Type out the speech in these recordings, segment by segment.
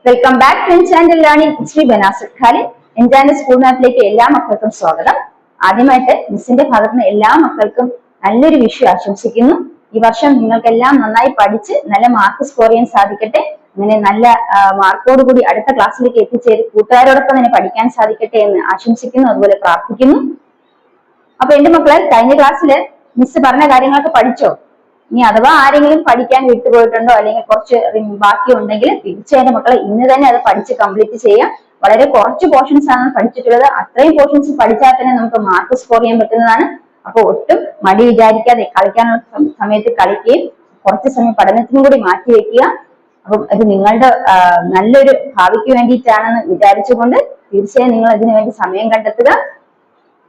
Welcome back to channel learning Sri ബനാസർ ഖാലിൻ. എന്റെ സ്കൂൾ മാപ്പിലേക്ക് എല്ലാ മക്കൾക്കും സ്വാഗതം. ആദ്യമായിട്ട് മിസ്സിന്റെ ഭാഗത്ത് നിന്ന് എല്ലാ മക്കൾക്കും നല്ലൊരു വിഷയം ആശംസിക്കുന്നു. ഈ വർഷം നിങ്ങൾക്കെല്ലാം നന്നായി പഠിച്ച് നല്ല മാർക്ക് സ്കോർ ചെയ്യാൻ സാധിക്കട്ടെ. അങ്ങനെ നല്ല മാർക്കോടുകൂടി അടുത്ത ക്ലാസ്സിലേക്ക് എത്തിച്ചേരും കൂട്ടുകാരോടൊപ്പം തന്നെ പഠിക്കാൻ സാധിക്കട്ടെ എന്ന് ആശംസിക്കുന്നു, അതുപോലെ പ്രാർത്ഥിക്കുന്നു. അപ്പൊ എന്റെ മക്കളെ, കഴിഞ്ഞ ക്ലാസ്സില് മിസ് പറഞ്ഞ കാര്യങ്ങളൊക്കെ പഠിച്ചോ? ഇനി അഥവാ ആരെങ്കിലും പഠിക്കാൻ വിട്ടുപോയിട്ടുണ്ടോ അല്ലെങ്കിൽ കുറച്ച് ബാക്കി ഉണ്ടെങ്കിൽ തീർച്ചയായും മക്കളെ ഇന്ന് തന്നെ അത് പഠിച്ച് കംപ്ലീറ്റ് ചെയ്യാം. വളരെ കുറച്ച് പോർഷൻസ് ആണ് പഠിച്ചിട്ടുള്ളത്. അത്രയും പോർഷൻസ് പഠിച്ചാൽ തന്നെ നമുക്ക് മാർക്ക് സ്കോർ ചെയ്യാൻ പറ്റുന്നതാണ്. അപ്പൊ ഒട്ടും മടി വിചാരിക്കാതെ കളിക്കാനുള്ള സമയത്ത് കളിക്കുകയും കുറച്ച് സമയം പഠനത്തിനും കൂടി മാറ്റി വെക്കുക. അപ്പം അത് നിങ്ങളുടെ നല്ലൊരു ഭാവിക്ക് വേണ്ടിയിട്ടാണെന്ന് വിചാരിച്ചുകൊണ്ട് തീർച്ചയായും നിങ്ങൾ അതിനു വേണ്ടി സമയം കണ്ടെത്തുക.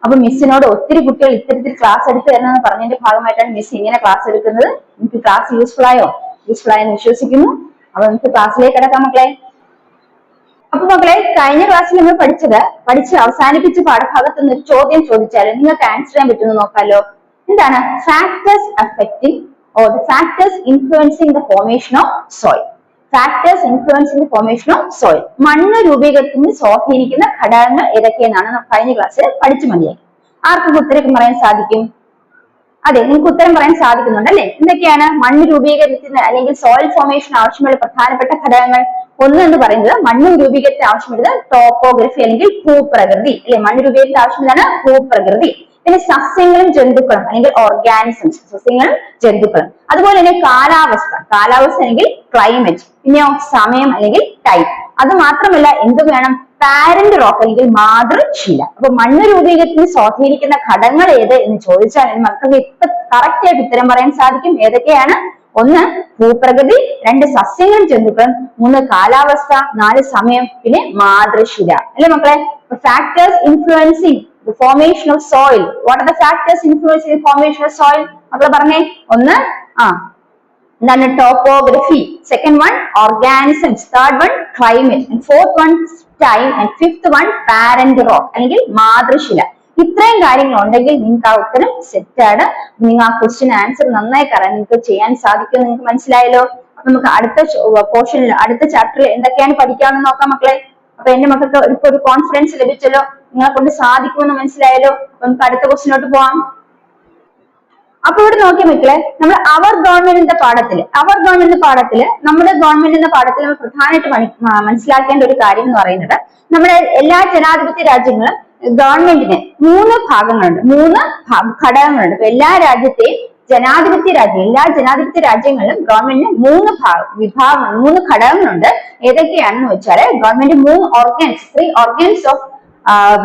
അപ്പൊ മിസ്സിനോട് ഒത്തിരി കുട്ടികൾ ഇത്തരത്തിൽ ക്ലാസ് എടുത്തു തരണമെന്ന് പറഞ്ഞതിന്റെ ഭാഗമായിട്ടാണ് മിസ് ഇങ്ങനെ ക്ലാസ് എടുക്കുന്നത്. നിങ്ങൾക്ക് ക്ലാസ് യൂസ്ഫുൾ ആയെന്ന് വിശ്വസിക്കുന്നു. അപ്പൊ നമുക്ക് ക്ലാസ്സിലേക്ക് കിടക്കാം മക്കളെ. അപ്പൊ മക്കളെ, കഴിഞ്ഞ ക്ലാസ്സിൽ നമ്മൾ പഠിച്ച് അവസാനിപ്പിച്ച പാഠഭാഗത്ത് നിന്ന് ഒരു ചോദ്യം ചോദിച്ചാലും നിങ്ങൾക്ക് ആൻസർ ചെയ്യാൻ പറ്റുമെന്ന് നോക്കാലോ. എന്താണ് factors affecting or the factors influencing the formation of soil? Factors influencing the formation of soil. മണ്ണ് രൂപീകരണത്തിന് സ്വാധീനിക്കുന്ന ഘടകങ്ങൾ ഏതൊക്കെയെന്നാണ് കഴിഞ്ഞ ക്ലാസ്സിൽ പഠിച്ചു മതിയായി. ആർക്കും ഉത്തരം പറയാൻ സാധിക്കും? അതെ, നിങ്ങൾക്ക് ഉത്തരം പറയാൻ സാധിക്കുന്നുണ്ട് അല്ലെ? എന്തൊക്കെയാണ് മണ്ണ് രൂപീകരണത്തിന് അല്ലെങ്കിൽ സോയിൽ ഫോർമേഷൻ ആവശ്യമുള്ള പ്രധാനപ്പെട്ട ഘടകങ്ങൾ? ഒന്ന് എന്ന് പറയുന്നത് മണ്ണ് രൂപീകരണത്തിന് ആവശ്യമുള്ളത് ടോപ്പോഗ്രഫി അല്ലെങ്കിൽ ഭൂപ്രകൃതി അല്ലെ? മണ്ണ് രൂപീകരണത്തിന് ആവശ്യമുള്ളതാണ് ഭൂപ്രകൃതി. പിന്നെ സസ്യങ്ങളും ജന്തുക്കളും അല്ലെങ്കിൽ ഓർഗാനിസംസ്, സസ്യങ്ങളും ജന്തുക്കളും. അതുപോലെ തന്നെ കാലാവസ്ഥ അല്ലെങ്കിൽ ക്ലൈമറ്റ്. പിന്നെയോ സമയം അല്ലെങ്കിൽ ടൈം. അത് മാത്രമല്ല എന്ത് വേണം? പാരന്റ് റോക്ക് അല്ലെങ്കിൽ മാതൃശില. അപ്പൊ മണ്ണ് രൂപീകരണത്തിന് സ്വാധീനിക്കുന്ന ഘടകങ്ങൾ ഏത് എന്ന് ചോദിച്ചാൽ മക്കൾക്ക് ഇപ്പൊ കറക്റ്റ് ആയിട്ട് ഉത്തരം പറയാൻ സാധിക്കും. ഏതൊക്കെയാണ്? ഒന്ന് ഭൂപ്രകൃതി, രണ്ട് സസ്യങ്ങളും ജന്തുക്കളും, മൂന്ന് കാലാവസ്ഥ, നാല് സമയം, പിന്നെ മാതൃശില അല്ലെ മക്കളെ? Factors influencing the formation of soil. What are the factors influencing the formation of soil? മക്കളെ പറഞ്ഞേ. ഒന്ന് എന്താണ്? Topography. Second one organisms. Third one climate. And fourth one time. And fifth one parent rock അല്ലെങ്കിൽ മാതൃശില. ഇത്രയും കാര്യങ്ങൾ ഉണ്ടെങ്കിൽ നിങ്ങൾക്ക് ആ ഉത്തരം സെറ്റാണ്. നിങ്ങൾ ആ ക്വസ്റ്റ്യൻ ആൻസർ നന്നായി നിങ്ങൾക്ക് ചെയ്യാൻ സാധിക്കും. നിങ്ങൾക്ക് മനസ്സിലായല്ലോ? അപ്പൊ നമുക്ക് അടുത്ത പോർഷനിൽ അടുത്ത ചാപ്റ്ററിൽ എന്തൊക്കെയാണ് പഠിക്കാമെന്ന് നോക്കാം മക്കളെ. അപ്പൊ എന്റെ മക്കൾക്ക് ഒരു കോൺഫിഡൻസ് ലഭിച്ചല്ലോ, നിങ്ങളെ കൊണ്ട് സാധിക്കുമെന്ന് മനസ്സിലായല്ലോ. അപ്പൊ നമുക്ക് അടുത്ത ക്വസ്റ്റിനോട്ട് പോവാം. അപ്പൊ ഇവിടെ നോക്കിയ മക്കളെ, നമ്മൾ അവർ ഗവൺമെന്റ് എന്ന പാഠത്തില് നമ്മുടെ ഗവൺമെന്റ് എന്ന പാഠത്തിൽ നമ്മൾ പ്രധാനമായിട്ട് മനസ്സിലാക്കേണ്ട ഒരു കാര്യം എന്ന് പറയുന്നത്, നമ്മുടെ എല്ലാ ജനാധിപത്യ രാജ്യങ്ങളും ഗവൺമെന്റിന് മൂന്ന് ഭാഗങ്ങളുണ്ട്, മൂന്ന് ഘടകങ്ങളുണ്ട്. ഇപ്പൊ എല്ലാ ജനാധിപത്യ രാജ്യങ്ങളിലും ഗവൺമെന്റിന് മൂന്ന് ഘടകങ്ങളുണ്ട്. ഏതൊക്കെയാണെന്ന് വെച്ചാൽ government three organs of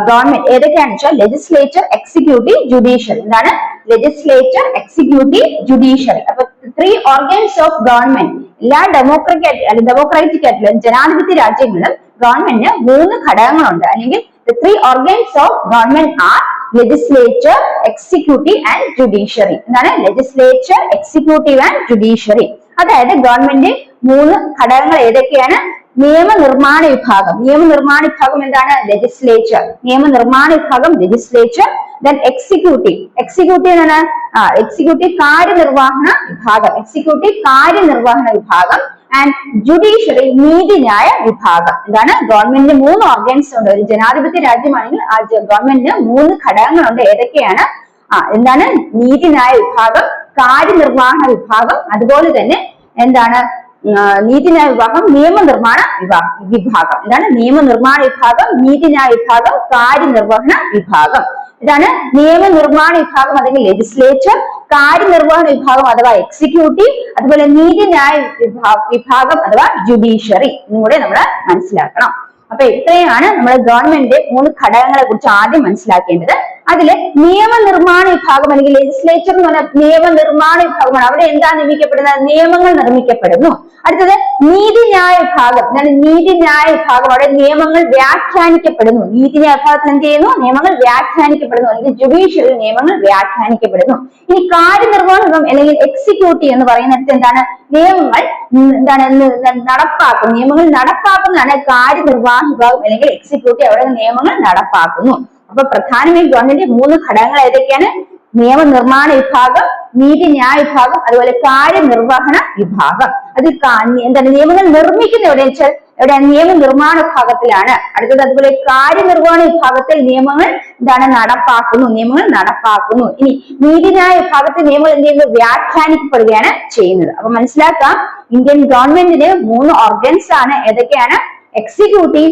government ഏതൊക്കെയാണെന്ന് വെച്ചാൽ ലെജിസ്ലേച്ചർ, എക്സിക്യൂട്ടീവ്, ജുഡീഷ്യറി. എന്താണ് ലെജിസ്ലേച്ചർ, എക്സിക്യൂട്ടീവ്, ജുഡീഷ്യറി? അപ്പൊ ത്രീ ഓർഗൻസ് ഓഫ് ഗവൺമെന്റ് എല്ലാ ഡെമോക്രാറ്റിക് ആയിട്ടുള്ള ജനാധിപത്യ രാജ്യങ്ങളിലും ഗവൺമെന്റിന് മൂന്ന് ഘടകങ്ങളുണ്ട്. അല്ലെങ്കിൽ the three organs of government are legislature, executive and judiciary. എന്താണ് legislature, executive and judiciary? അതായത് ഗവൺമെന്റ് മൂന്ന് ഘടകങ്ങൾ ഏതൊക്കെയാണ്? നിയമനിർമ്മാണ വിഭാഗം എന്താണ്? ലെജിസ്ലേച്ചർ. നിയമനിർമ്മാണ വിഭാഗം ലെജിസ്ലേച്ചർ. then executive എന്താണ്? എക്സിക്യൂട്ടീവ് കാര്യനിർവഹണ വിഭാഗം. ആൻഡ് ജുഡീഷ്യറി നീതിന്യായ വിഭാഗം. എന്താണ്? ഗവൺമെന്റിന് മൂന്ന് ഓർഗൻസ് ഉണ്ട്. ഒരു ജനാധിപത്യ രാജ്യമാണെങ്കിൽ ആ ഗവൺമെന്റിന് മൂന്ന് ഘടകങ്ങളുണ്ട്. ഏതൊക്കെയാണ്? എന്താണ്? നീതിന്യായ വിഭാഗം, കാര്യനിർവഹണ വിഭാഗം, അതുപോലെ തന്നെ എന്താണ്? നീതിന്യായ വിഭാഗം, നിയമനിർമ്മാണ വിഭാഗം. എന്താണ്? നിയമനിർമ്മാണ വിഭാഗം, നീതിന്യായ വിഭാഗം, കാര്യനിർവഹണ വിഭാഗം. ഇതാണ് നിയമനിർമ്മാണ വിഭാഗം അല്ലെങ്കിൽ ലെജിസ്ലേച്ചർ, കാര്യനിർവഹണ വിഭാഗം അഥവാ എക്സിക്യൂട്ടീവ്, അതുപോലെ നീതിന്യായ വിഭാഗം അഥവാ ജുഡീഷ്യറി എന്നും കൂടെ നമ്മൾ മനസ്സിലാക്കണം. അപ്പൊ ഇത്രയാണ് നമ്മുടെ ഗവൺമെന്റ് മൂന്ന് ഘടകങ്ങളെ കുറിച്ച് ആദ്യം മനസ്സിലാക്കേണ്ടത്. അതില് നിയമനിർമ്മാണ വിഭാഗം അല്ലെങ്കിൽ ലെജിസ്ലേച്ചർ എന്ന് പറഞ്ഞാൽ നിയമനിർമ്മാണ വിഭാഗമാണ്. അവിടെ എന്താ നിർമ്മിക്കപ്പെടുന്നത്? നിയമങ്ങൾ നിർമ്മിക്കപ്പെടുന്നു. അടുത്തത് നീതിന്യായ വിഭാഗം. നീതിന്യായ വിഭാഗം അവിടെ നിയമങ്ങൾ വ്യാഖ്യാനിക്കപ്പെടുന്നു. നീതിന്യായ വിഭാഗത്തിൽ എന്ത് ചെയ്യുന്നു? നിയമങ്ങൾ വ്യാഖ്യാനിക്കപ്പെടുന്നു. അല്ലെങ്കിൽ ജുഡീഷ്യറിയിൽ നിയമങ്ങൾ വ്യാഖ്യാനിക്കപ്പെടുന്നു. ഇനി കാര്യനിർവഹണം അല്ലെങ്കിൽ എക്സിക്യൂട്ടീവ് എന്ന് പറയുന്നിടത്ത് എന്താണ്? നിയമങ്ങൾ നടപ്പാക്കുന്നതാണ് കാര്യനിർവഹണ വിഭാഗം അല്ലെങ്കിൽ എക്സിക്യൂട്ടീവ്. അവിടെ നിയമങ്ങൾ നടപ്പാക്കുന്നു. അപ്പൊ പ്രധാനമായും ഗവൺമെന്റ് മൂന്ന് ഘടകങ്ങൾ ഏതൊക്കെയാണ്? നിയമനിർമ്മാണ വിഭാഗം, നീതിന്യായ വിഭാഗം, അതുപോലെ കാര്യനിർവഹണ വിഭാഗം. അതിൽ എന്താണ്? നിയമങ്ങൾ നിർമ്മിക്കുന്ന എവിടെ വെച്ചാൽ ഇവിടെ നിയമനിർമ്മാണ വിഭാഗത്തിലാണ്. അടുത്തത് അതുപോലെ കാര്യനിർവഹണ വിഭാഗത്തിൽ നിയമങ്ങൾ എന്താണ് നടപ്പാക്കുന്നു, നിയമങ്ങൾ നടപ്പാക്കുന്നു. ഇനി നീതിന്യായ വിഭാഗത്തിൽ നിയമങ്ങൾ എന്ത് ചെയ്യുന്നു, വ്യാഖ്യാനിക്കപ്പെടുകയാണ് ചെയ്യുന്നത്. അപ്പൊ മനസ്സിലാക്കാം, ഇന്ത്യൻ ഗവൺമെന്റിന് 3 ഓർഗൻസ് ആണ്. ഏതൊക്കെയാണ്? Executive,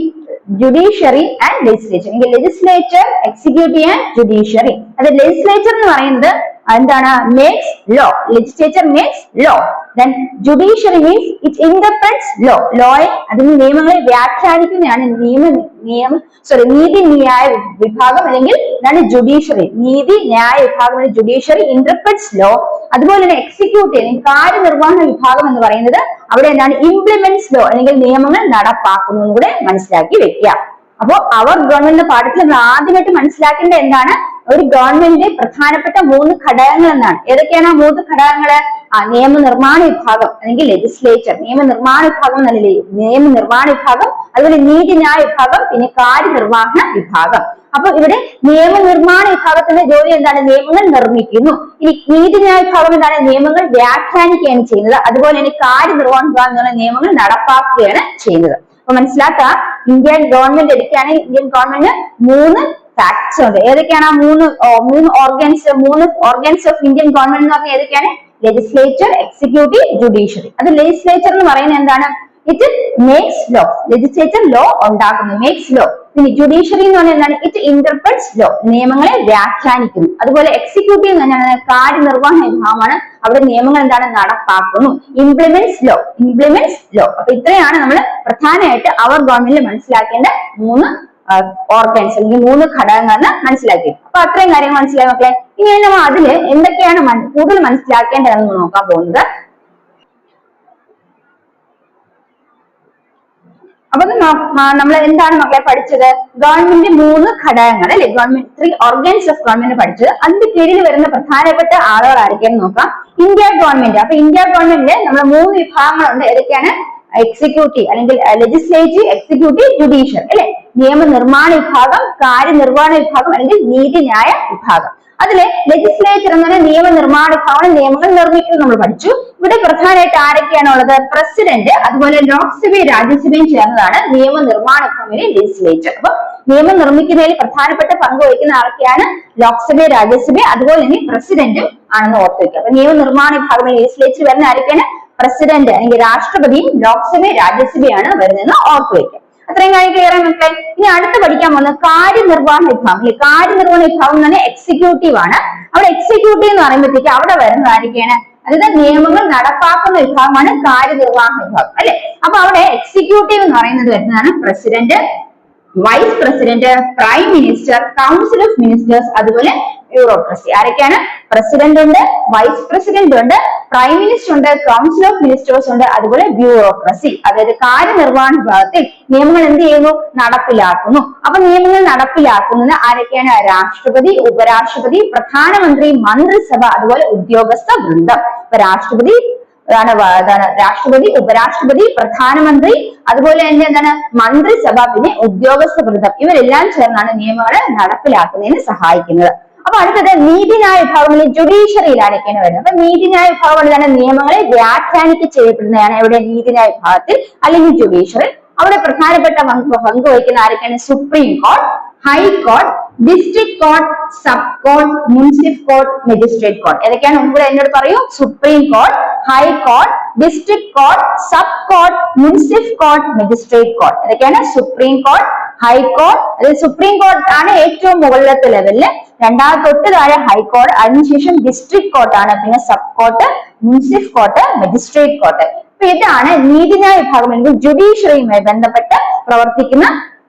judiciary and legislature. Legislature, executive and judiciary. അത് ലെജിസ്ലേച്ചർ എന്ന് പറയുന്നത് എന്താണ്? Makes law. Legislature makes law. Then judiciary means it interprets law. Law അതിന് നിയമങ്ങളെ വ്യാഖ്യാനിക്കുന്നതാണ് നീതിന്യായ വിഭാഗം അല്ലെങ്കിൽ ജുഡീഷ്യറി. നീതിന്യായ വിഭാഗം ജുഡീഷ്യറി interprets law. അതുപോലെ തന്നെ എക്സിക്യൂട്ടീവ് കാര്യനിർവഹണ വിഭാഗം എന്ന് പറയുന്നത് അവിടെ എന്താണ്? ഇംപ്ലിമെന്റ്സ് ലോ അല്ലെങ്കിൽ നിയമങ്ങൾ നടപ്പാക്കുന്നു കൂടെ മനസ്സിലാക്കി വെക്കുക. അപ്പോ അവർ ഗവൺമെന്റ് പാഠത്തിൽ നമ്മൾ ആദ്യമായിട്ട് മനസ്സിലാക്കേണ്ട എന്താണ്? ഒരു ഗവൺമെന്റിന്റെ പ്രധാനപ്പെട്ട 3 ഘടകങ്ങൾ എന്നാണ്. ഏതൊക്കെയാണ് ആ 3 ഘടകങ്ങള്? നിയമനിർമ്മാണ വിഭാഗം അല്ലെങ്കിൽ ലെജിസ്ലേച്ചർ. നിയമനിർമ്മാണ വിഭാഗം എന്നല്ലേ? നിയമനിർമ്മാണ വിഭാഗം, അതുപോലെ നീതിന്യായ വിഭാഗം, പിന്നെ കാര്യനിർവഹണ വിഭാഗം. അപ്പൊ ഇവിടെ നിയമനിർമ്മാണ വിഭാഗത്തിന്റെ ജോലി എന്താണ്? നിയമങ്ങൾ നിർമ്മിക്കുന്നു. ഇനി നീതിന്യായ വിഭാഗം എന്താണ്? നിയമങ്ങൾ വ്യാഖ്യാനിക്കുകയാണ് ചെയ്യുന്നത്. അതുപോലെ തന്നെ കാര്യനിർവഹണ വിഭാഗം എന്ന് പറഞ്ഞാൽ നിയമങ്ങൾ നടപ്പാക്കുകയാണ് ചെയ്യുന്നത്. അപ്പൊ മനസ്സിലാക്കാം, ഇന്ത്യൻ ഗവൺമെന്റ് എടുക്കുകയാണെങ്കിൽ ഇന്ത്യൻ ഗവൺമെന്റ് 3 ഫാക്ട്സ് ഉണ്ട്. ഏതൊക്കെയാണ് ആ 3 ഓർഗൻസ് ഓഫ് ഇന്ത്യൻ ഗവൺമെന്റ് എന്ന് പറഞ്ഞാൽ ഏതൊക്കെയാണ്? Legislature, executive, judiciary. അത് ലെജിസ്ലേച്ചർ എന്ന് പറയുന്നത് എന്താണ്? It makes law. Legislature law ഉണ്ടാക്കുന്നു, മേക്സ് ലോ. പിന്നെ ജുഡീഷ്യറി എന്ന് പറഞ്ഞാൽ എന്താണ്? ഇറ്റ് ഇന്റർപ്രറ്റ്സ് ലോ, നിയമങ്ങളെ വ്യാഖ്യാനിക്കുന്നു. അതുപോലെ എക്സിക്യൂട്ടീവ് എന്ന് പറഞ്ഞാൽ കാര്യനിർവഹണ വിഭാഗമാണ്. അവിടെ നിയമങ്ങൾ എന്താണ്? നടപ്പാക്കുന്നു. Implements law. അപ്പൊ ഇത്രയാണ് നമ്മൾ പ്രധാനമായിട്ട് അവർ ഗവൺമെന്റിൽ മനസ്സിലാക്കേണ്ട 3 ഓർഗൻസ് അല്ലെങ്കിൽ 3 ഘടകങ്ങൾ എന്ന് മനസ്സിലാക്കി. അപ്പൊ അത്രയും കാര്യങ്ങൾ മനസ്സിലായി മക്കളെ. ഇനി നമ്മൾ അതില് എന്തൊക്കെയാണ് കൂടുതൽ മനസ്സിലാക്കേണ്ടതെന്ന് നോക്കാൻ പോകുന്നത്. അപ്പൊ നമ്മൾ എന്താണ് മക്കളെ പഠിച്ചത്? ഗവൺമെന്റ് 3 ഘടകങ്ങൾ അല്ലെ, ഗവൺമെന്റ് 3 ഓർഗൻസ് ഓഫ് ഗവൺമെന്റ് പഠിച്ചത്. അതിന്റെ കീഴിൽ വരുന്ന പ്രധാനപ്പെട്ട ആളുകൾ ആരൊക്കെയാണെന്ന് നോക്കാം. India government. അപ്പൊ ഇന്ത്യ ഗവൺമെന്റിൽ നമ്മൾ 3 വിഭാഗങ്ങളുണ്ട്. ഏതൊക്കെയാണ്? എക്സിക്യൂട്ടീവ് അല്ലെങ്കിൽ ലെജിസ്ലേറ്റീവ്, എക്സിക്യൂട്ടീവ്, ജുഡീഷ്യറി അല്ലെ. നിയമനിർമ്മാണ വിഭാഗം, കാര്യനിർവഹണ വിഭാഗം അല്ലെങ്കിൽ നീതിന്യായ വിഭാഗം. അതിലെ ലെജിസ്ലേച്ചർ എന്ന് പറഞ്ഞാൽ നിയമനിർമ്മാണ വിഭാഗം, നിയമങ്ങൾ നിർമ്മിക്കുന്നത് നമ്മൾ പഠിച്ചു. ഇവിടെ പ്രധാനമായിട്ട് ആരൊക്കെയാണ് ഉള്ളത്? പ്രസിഡന്റ്, അതുപോലെ ലോക്സഭയും രാജ്യസഭയും ചേർന്നതാണ് നിയമനിർമ്മാണ വിഭാഗത്തിലെ ലെജിസ്ലേച്ചർ. അപ്പൊ നിയമം നിർമ്മിക്കുന്നതിൽ പ്രധാനപ്പെട്ട പങ്ക് വഹിക്കുന്ന ആരൊക്കെയാണ്? ലോക്സഭയും രാജ്യസഭയും അതുപോലെ തന്നെ പ്രസിഡന്റും ആണെന്ന് ഓർത്ത് വെക്കുക. അപ്പൊ നിയമനിർമ്മാണ വിഭാഗം ലെജിസ്ലേച്ചർ വരുന്ന ആരൊക്കെയാണ്? പ്രസിഡന്റ് അല്ലെങ്കിൽ രാഷ്ട്രപതിയും ലോക്സഭയും രാജ്യസഭയാണ് വരുന്നതെന്ന് ഓർത്ത് വയ്ക്കുക. അത്രയും കാര്യം ക്ലിയർ ആണ് മക്കളെ. ഇനി അടുത്ത് പഠിക്കാൻ പോകുന്നത് കാര്യനിർവഹണ വിഭാഗം. കാര്യനിർവഹണ വിഭാഗം എന്ന് പറഞ്ഞാൽ എക്സിക്യൂട്ടീവ് ആണ്. അവിടെ എക്സിക്യൂട്ടീവ് എന്ന് പറയുമ്പോഴത്തേക്ക് അവിടെ വരുന്നത് ആരൊക്കെയാണ്? അതായത് നിയമങ്ങൾ നടപ്പാക്കുന്ന വിഭാഗമാണ് കാര്യനിർവഹണ വിഭാഗം അല്ലെ. അപ്പൊ അവിടെ എക്സിക്യൂട്ടീവ് എന്ന് പറയുന്നത് വരുന്നതാണ് president, vice president, prime minister, council of ministers, അതുപോലെ ബ്യൂറോക്രസി. ആരൊക്കെയാണ്? പ്രസിഡന്റ് ഉണ്ട്, വൈസ് പ്രസിഡന്റ് ഉണ്ട്, പ്രൈം മിനിസ്റ്റർ ഉണ്ട്, കൗൺസിൽ ഓഫ് മിനിസ്റ്റേഴ്സ് ഉണ്ട്, അതുപോലെ ബ്യൂറോക്രസി. അതായത് കാര്യനിർവഹണ വിഭാഗത്തിൽ നിയമങ്ങൾ എന്ത് ചെയ്യുന്നു? നടപ്പിലാക്കുന്നു. അപ്പൊ നിയമങ്ങൾ നടപ്പിലാക്കുന്നത് ആരൊക്കെയാണ്? രാഷ്ട്രപതി, ഉപരാഷ്ട്രപതി, പ്രധാനമന്ത്രി, മന്ത്രിസഭ, അതുപോലെ ഉദ്യോഗസ്ഥ വൃന്ദം. ഇപ്പൊ രാഷ്ട്രപതി, ഉപരാഷ്ട്രപതി, പ്രധാനമന്ത്രി, അതുപോലെ തന്നെ എന്താണ്? മന്ത്രിസഭ, പിന്നെ ഉദ്യോഗസ്ഥ വൃന്ദം. ഇവരെല്ലാം ചേർന്നാണ് നിയമങ്ങൾ നടപ്പിലാക്കുന്നതിന് സഹായിക്കുന്നത്. അപ്പൊ അടുത്തത് നീതിന്യായ വിഭാഗങ്ങളിൽ ജുഡീഷ്യറിയിൽ ആരൊക്കെയാണ് വരുന്നത്? അപ്പൊ നീതിന്യായ വിഭാഗങ്ങളിലാണ് നിയമങ്ങളെ വ്യാഖ്യാനിക്ക് ചെയ്യപ്പെടുന്നതാണ് എവിടെ? നീതിന്യായ വിഭാഗത്തിൽ അല്ലെങ്കിൽ ജുഡീഷ്യറി. അവിടെ പ്രധാനപ്പെട്ട പങ്ക് വഹിക്കുന്ന ആരൊക്കെയാണ്? സുപ്രീം കോടതി, ഹൈക്കോടതി, district court, sub court, municipal court, magistrate court. ഏതൊക്കെയാണ്? മുമ്പ് എന്നോട് പറയൂ. സുപ്രീം കോർട്ട്, ഹൈക്കോടതി, district court, sub court, municipal court, magistrate court. ഏതൊക്കെയാണ്? സുപ്രീം കോർട്ട്, ഹൈക്കോടതി. അതായത് സുപ്രീം കോർട്ട് ആണ് ഏറ്റവും മുകളിലത്തെ ലെവലില്, രണ്ടാമത്തെ തൊട്ട് താഴെ ഹൈക്കോടതി, അതിനുശേഷം ഡിസ്ട്രിക്ട് കോർട്ട് ആണ്, പിന്നെ sub court, municipal court, magistrate court. അപ്പൊ ഇതാണ് നീതിന്യായ വിഭാഗം അല്ലെങ്കിൽ ജുഡീഷ്യറിയുമായി ബന്ധപ്പെട്ട് പ്രവർത്തിക്കുന്ന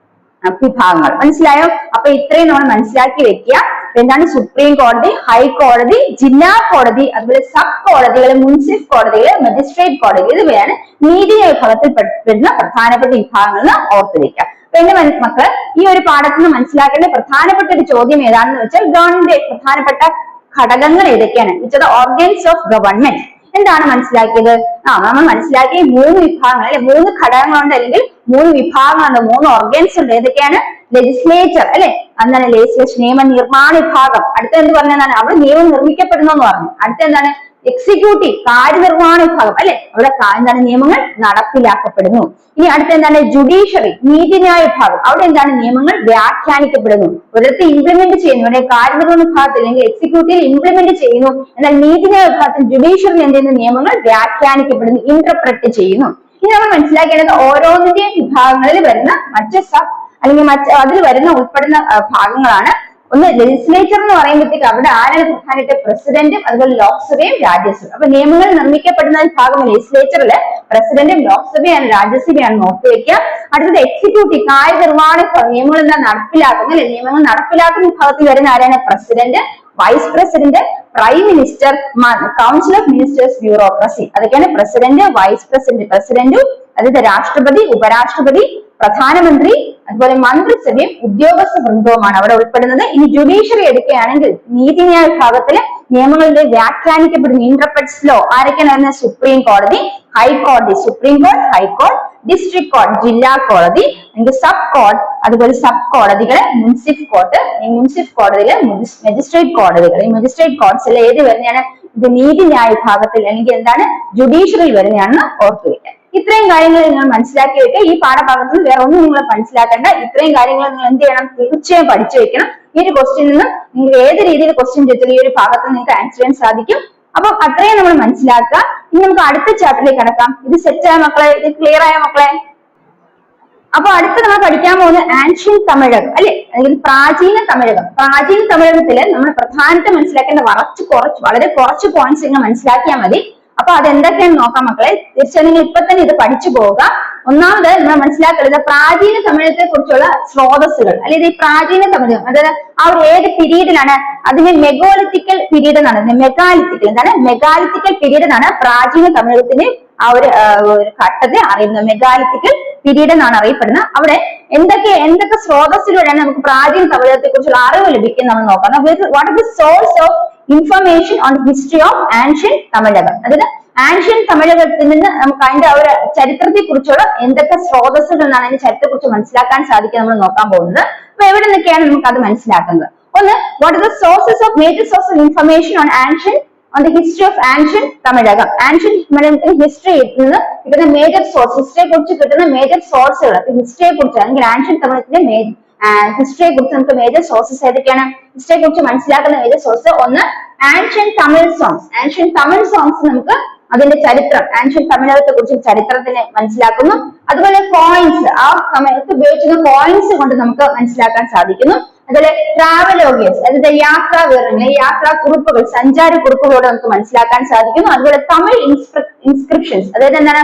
വിഭാഗങ്ങൾ. മനസ്സിലായോ? അപ്പൊ ഇത്രയും നമ്മൾ മനസ്സിലാക്കി വെക്കുക. എന്താണ്? സുപ്രീം കോടതി, ഹൈക്കോടതി, ജില്ലാ കോടതി, അതുപോലെ സബ് കോടതികൾ, മുനിസിപ്പൽ കോടതികൾ, മജിസ്ട്രേറ്റ് കോടതി, ഇവയാണ് നീതിന്യായ വിഭാഗത്തിൽ പെടുന്ന പ്രധാനപ്പെട്ട വിഭാഗങ്ങൾ എന്ന് ഓർത്തു വെക്കുക. പിന്നെ മക്കൾ ഈ ഒരു പാഠത്തിൽ നിന്ന് മനസ്സിലാക്കേണ്ട പ്രധാനപ്പെട്ട ഒരു ചോദ്യം ഏതാണെന്ന് വെച്ചാൽ ഗവൺമെന്റ് പ്രധാനപ്പെട്ട ഘടകങ്ങൾ ഏതൊക്കെയാണ്? Organs of government. എന്താണ് മനസ്സിലാക്കിയത്? നമ്മൾ മനസ്സിലാക്കിയ 3 വിഭാഗങ്ങൾ അല്ലെ, 3 ഘടകങ്ങളുണ്ട് അല്ലെങ്കിൽ 3 വിഭാഗങ്ങളുണ്ട്, 3 ഓർഗൻസ് ഉണ്ട്. ഏതൊക്കെയാണ്? ലെജിസ്ലേച്ചർ അല്ലെ, എന്താണ് ലെജിസ്ലേച്ചർ? നിയമനിർമ്മാണ വിഭാഗം. അടുത്ത എന്ത് പറഞ്ഞതാണ്? അവിടെ നിയമം നിർമ്മിക്കപ്പെടുന്നു എന്ന് പറഞ്ഞു. അടുത്ത എന്താണ്? എക്സിക്യൂട്ടീവ് കാര്യനിർവഹണ വിഭാഗം അല്ലെ, അവിടെ എന്താണ് നിയമങ്ങൾ നടപ്പിലാക്കപ്പെടുന്നു. ഇനി അടുത്ത എന്താണ് ജുഡീഷ്യറി നീതിന്യായ വിഭാഗം, അവിടെ എന്താണ് നിയമങ്ങൾ വ്യാഖ്യാനിക്കപ്പെടുന്നു. ഒരിടത്ത് ഇംപ്ലിമെന്റ് ചെയ്യുന്നു, ഇവിടെ കാര്യനിർവഹണ വിഭാഗത്തിൽ അല്ലെങ്കിൽ എക്സിക്യൂട്ടീവ് ഇംപ്ലിമെന്റ് ചെയ്യുന്നു, എന്നാൽ നീതിന്യായ വിഭാഗത്തിൽ ജുഡീഷ്യറി എന്ത് ചെയ്യുന്നു, നിയമങ്ങൾ വ്യാഖ്യാനിക്കപ്പെടുന്നു, ഇന്റർപ്രറ്റ് ചെയ്യുന്നു. ഇനി നമ്മൾ മനസ്സിലാക്കേണ്ടത് ഓരോന്നിന്റെയും വിഭാഗങ്ങളിൽ വരുന്ന മറ്റ് അല്ലെങ്കിൽ അതിൽ വരുന്ന ഉൾപ്പെടുന്ന ഭാഗങ്ങളാണ്. ഒന്ന് ലെജിസ്ലേച്ചർ എന്ന് പറയുമ്പോഴത്തേക്ക് അവിടെ ആരാണ് പ്രധാനമായിട്ട് പ്രസിഡന്റും അതുപോലെ ലോക്സഭയും രാജ്യസഭയും. അപ്പൊ നിയമങ്ങൾ നിർമ്മിക്കപ്പെടുന്ന ഭാഗം ലെജിസ്ലേച്ചറില് പ്രസിഡന്റും ലോക്സഭയാണ് രാജ്യസഭയാണ് നോക്കി വെക്കുക. അടുത്തത് എക്സിക്യൂട്ടീവ് കാര്യനിർവഹണ നിയമങ്ങൾ എന്താ നടപ്പിലാക്കുന്ന അല്ലെ, നിയമങ്ങൾ നടപ്പിലാക്കുന്ന വിഭാഗത്തിൽ വരുന്ന ആരാണ് president, vice president, prime minister, council of ministers, bureaucracy. അതൊക്കെയാണ് പ്രസിഡന്റ്, വൈസ് പ്രസിഡന്റ്, പ്രസിഡന്റും അതായത് രാഷ്ട്രപതി, ഉപരാഷ്ട്രപതി, പ്രധാനമന്ത്രി, അതുപോലെ മന്ത്രിസഭയും ഉദ്യോഗസ്ഥ വൃന്ദവുമാണ് അവിടെ ഉൾപ്പെടുന്നത്. ഇനി ജുഡീഷ്യറി എടുക്കുകയാണെങ്കിൽ നീതിന്യായ വിഭാഗത്തില് നിയമങ്ങളുടെ വ്യാഖ്യാനിക്കപ്പെടുന്ന ഇന്റർപ്രറ്റ്സ് ലോ ആരൊക്കെയാണ് വരുന്നത്, സുപ്രീം കോടതി, ഹൈക്കോടതി, സുപ്രീം കോടതി, ഹൈക്കോടതി, ഡിസ്ട്രിക്ട് കോടതി, ജില്ലാ കോടതി, അല്ലെങ്കിൽ സബ് കോടതി, അതുപോലെ സബ് കോടതികള്, മുൻസിഫ് കോർട്ട്, ഈ മുൻസിഫ് കോടതിയില് മജിസ്ട്രേറ്റ് കോടതികൾ. ഈ മജിസ്ട്രേറ്റ് കോർട്സിൽ ഏത് വരുന്നതാണ്, ഇത് നീതിന്യായ വിഭാഗത്തിൽ അല്ലെങ്കിൽ എന്താണ് ജുഡീഷ്യറിയിൽ വരുന്നതാണെന്ന് ഓർത്തു വെക്കാൻ. ഇത്രയും കാര്യങ്ങൾ നിങ്ങൾ മനസ്സിലാക്കി വെക്കുക. ഈ പാഠഭാഗത്ത് നിന്ന് വേറെ ഒന്നും നിങ്ങൾ മനസ്സിലാക്കേണ്ട. ഇത്രയും കാര്യങ്ങൾ നിങ്ങൾ എന്ത് ചെയ്യണം, തീർച്ചയായും പഠിച്ചു വെക്കണം. ഈ ഒരു ക്വസ്റ്റ്യനിൽ നിന്ന് നിങ്ങൾ ഏത് രീതിയിൽ ക്വസ്റ്റ്യൻ ചോദിച്ചാൽ ഈ ഒരു ഭാഗത്ത് നിങ്ങൾക്ക് ആൻസർ ചെയ്യാൻ സാധിക്കും. അപ്പൊ അത്രയും നമ്മൾ മനസ്സിലാക്കുക. ഇനി നമുക്ക് അടുത്ത ചാപ്റ്ററിലേക്ക് കടക്കാം. ഇത് സെറ്റ് ആയ മക്കളെ, ഇത് ക്ലിയർ ആയ മക്കളെ? അപ്പൊ അടുത്ത് നമ്മൾ പഠിക്കാൻ പോകുന്നത് ആൻഷ്യൻ തമിഴകം അല്ലെ, അല്ലെങ്കിൽ പ്രാചീന തമിഴകം. പ്രാചീന തമിഴകത്തില് നമ്മൾ പ്രധാനമായിട്ട് മനസ്സിലാക്കേണ്ട വളരെ കുറച്ച് പോയിന്റ്സ് നിങ്ങൾ മനസ്സിലാക്കിയാൽ മതി. അപ്പൊ അതെന്തൊക്കെയാണെന്ന് നോക്കാം മക്കളെ. തീർച്ചയായും നിങ്ങൾ ഇപ്പൊ തന്നെ ഇത് പഠിച്ചു പോവുക. ഒന്നാമത് നമ്മൾ മനസ്സിലാക്കേണ്ടത് പ്രാചീന തമിഴകത്തെ കുറിച്ചുള്ള സ്രോതസ്സുകൾ, അല്ലെങ്കിൽ ഈ പ്രാചീന തമിഴകം അതായത് ആ ഒരു ഏത് പീരീഡിലാണ്, അതിന് മെഗോലിത്തിക്കൽ പീരീഡ് എന്നാണ്, മെഗാലിത്തിക്കൽ എന്താണ്, മെഗാലിത്തിക്കൽ പീരീഡ് എന്നാണ് പ്രാചീന തമിഴകത്തിന്റെ ആ ഒരു ഘട്ടത്തെ അറിയുന്നത്. മെഗാലിത്തിക്കൽ പീരീഡ് എന്നാണ് അറിയപ്പെടുന്നത്. അവിടെ എന്തൊക്കെ സ്രോതസ്സിലൂടെയാണ് നമുക്ക് പ്രാചീന തമിഴകത്തെ കുറിച്ചുള്ള അറിവ് ലഭിക്കുന്നത് നമ്മൾ നോക്കാം. What is the source of information on history of ancient Tamilakam, അതായത് ആൻഷ്യൻ തമിഴകത്തിൽ നിന്ന് നമുക്ക് അതിന്റെ ആ ഒരു ചരിത്രത്തെ കുറിച്ചുള്ള എന്തൊക്കെ സ്രോതസ്സുകൾ എന്നാണ് അതിന്റെ ചരിത്രത്തെ കുറിച്ച് മനസ്സിലാക്കാൻ സാധിക്കുക നമ്മൾ നോക്കാൻ പോകുന്നത്. അപ്പൊ എവിടെ നിന്നൊക്കെയാണ് നമുക്ക് അത് മനസ്സിലാക്കുന്നത്? ഒന്ന്, what is the sources of major source of information on the history of ancient Tamilakam. Ancient തമിഴകത്തിന്റെ ഹിസ്റ്ററിയിൽ നിന്ന് കിട്ടുന്ന മേജർ സോഴ്സ്, ഹിസ്റ്ററിയെ കുറിച്ച് കിട്ടുന്ന മേജർ സോഴ്സുകൾ, ഹിസ്റ്ററിയെ കുറിച്ച് അല്ലെങ്കിൽ ആൻഷ്യൻ തമിഴകത്തിന്റെ ഹിസ്റ്ററിയെ കുറിച്ച് നമുക്ക് മേജർ സോഴ്സസ് ഏതൊക്കെയാണ്, ഹിസ്റ്ററിയെ കുറിച്ച് മനസ്സിലാക്കുന്ന മേജർ സോഴ്സ്? ഒന്ന്, ancient Tamil songs. Ancient Tamil songs നമുക്ക് അതിന്റെ ചരിത്രം, ആൻഷ്യൻ തമിഴകത്തെ കുറിച്ച് ചരിത്രത്തിനെ മനസ്സിലാക്കുന്നു. അതുപോലെ കോയിൻസ്, ആ സമയത്ത് ഉപയോഗിച്ചിരുന്ന കോയിൻസ് കൊണ്ട് നമുക്ക് മനസ്സിലാക്കാൻ സാധിക്കുന്നു. അതുപോലെ ട്രാവലോഗേഴ്സ്, അതായത് യാത്രാ വിവരങ്ങൾ, യാത്രാ കുറിപ്പുകൾ, സഞ്ചാര കുറിപ്പുകളോട് നമുക്ക് മനസ്സിലാക്കാൻ സാധിക്കുന്നു. അതുപോലെ തമിഴ് ഇൻസ്ക്രിപ്ഷൻസ്, അതായത് എന്താണ്,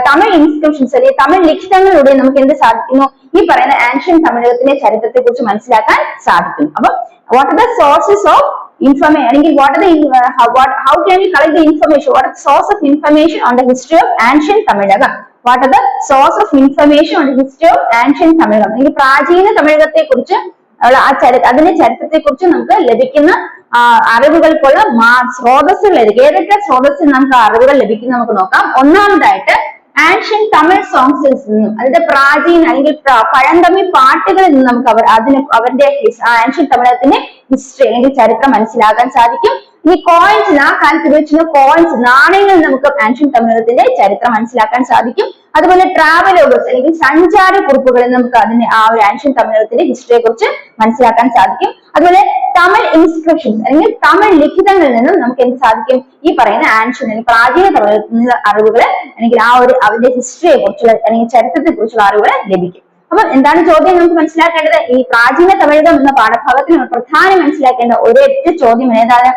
തമിഴ് ഇൻസ്ക്രിപ്ഷൻസ് അല്ലെങ്കിൽ തമിഴ് ലിഖിതങ്ങളിലൂടെ നമുക്ക് എന്ത് സാധിക്കുന്നു, ഈ പറയുന്ന ആൻഷ്യൻ തമിഴകത്തിന്റെ ചരിത്രത്തെ കുറിച്ച് മനസ്സിലാക്കാൻ സാധിക്കുന്നു. അപ്പൊ what are the sources of information, അല്ലെങ്കിൽ how can we collect the information, what are the source of information on the history of ancient Tamilagam? What are the source of information on the history of ancient Tamilagam? അല്ലെങ്കിൽ പ്രാചീന തമിഴകത്തെ കുറിച്ച് അതിന്റെ ചരിത്രത്തെ കുറിച്ച് നമുക്ക് ലഭിക്കുന്ന അറിവുകൾക്കുള്ള സ്രോതസ്സുകൾ ഏതൊക്കെ സ്രോതസ്സിൽ നമുക്ക് അറിവുകൾ ലഭിക്കുന്ന നമുക്ക് നോക്കാം. ഒന്നാമതായിട്ട് ആൻഷ്യൻ തമിഴ് സോങ്സിൽ നിന്നും, അതായത് പ്രാചീന അല്ലെങ്കിൽ പഴന്തമിഴ് പാട്ടുകളിൽ നിന്ന് നമുക്ക് അവരുടെ ആൻഷ്യൻ തമിഴകത്തിന്റെ ഹിസ്റ്ററി അല്ലെങ്കിൽ ചരിത്രം മനസ്സിലാക്കാൻ സാധിക്കും. ഇനി കോയിൻസ്, ആ കാലത്ത് ഉപയോഗിച്ചിരുന്ന കോയിൻസ്, നാണയങ്ങളിൽ നമുക്ക് ആൻഷ്യൻ തമിഴകത്തിന്റെ ചരിത്രം മനസ്സിലാക്കാൻ സാധിക്കും. അതുപോലെ ട്രാവലോഗേഴ്സ് അല്ലെങ്കിൽ സഞ്ചാര കുറിപ്പുകളിൽ നമുക്ക് ആ ഒരു ആൻഷ്യൻ തമിഴകത്തിന്റെ ഹിസ്റ്ററിയെ കുറിച്ച് മനസ്സിലാക്കാൻ സാധിക്കും. അതുപോലെ തമിഴ് ഇൻസ്ക്രിപ്ഷൻസ് അല്ലെങ്കിൽ തമിഴ് ലിഖിതങ്ങളിൽ നിന്നും നമുക്ക് എന്ത് സാധിക്കും, ഈ പറയുന്ന ആൻഷ്യൻ അല്ലെങ്കിൽ പ്രാചീന തമിഴകത്തിന്റെ അറിവുകൾ അല്ലെങ്കിൽ ആ ഒരു അതിന്റെ ഹിസ്റ്ററിയെ കുറിച്ചുള്ള അല്ലെങ്കിൽ ചരിത്രത്തെ കുറിച്ചുള്ള അറിവുകൾ ലഭിക്കും. അപ്പൊ എന്താണ് ചോദ്യം നമുക്ക് മനസ്സിലാക്കേണ്ടത്? ഈ പ്രാചീന തമിഴകം എന്ന പാഠഭാഗത്തിൽ നമ്മൾ പ്രധാനം മനസ്സിലാക്കേണ്ട ഒരൊറ്റ ചോദ്യം ഏതാണ്?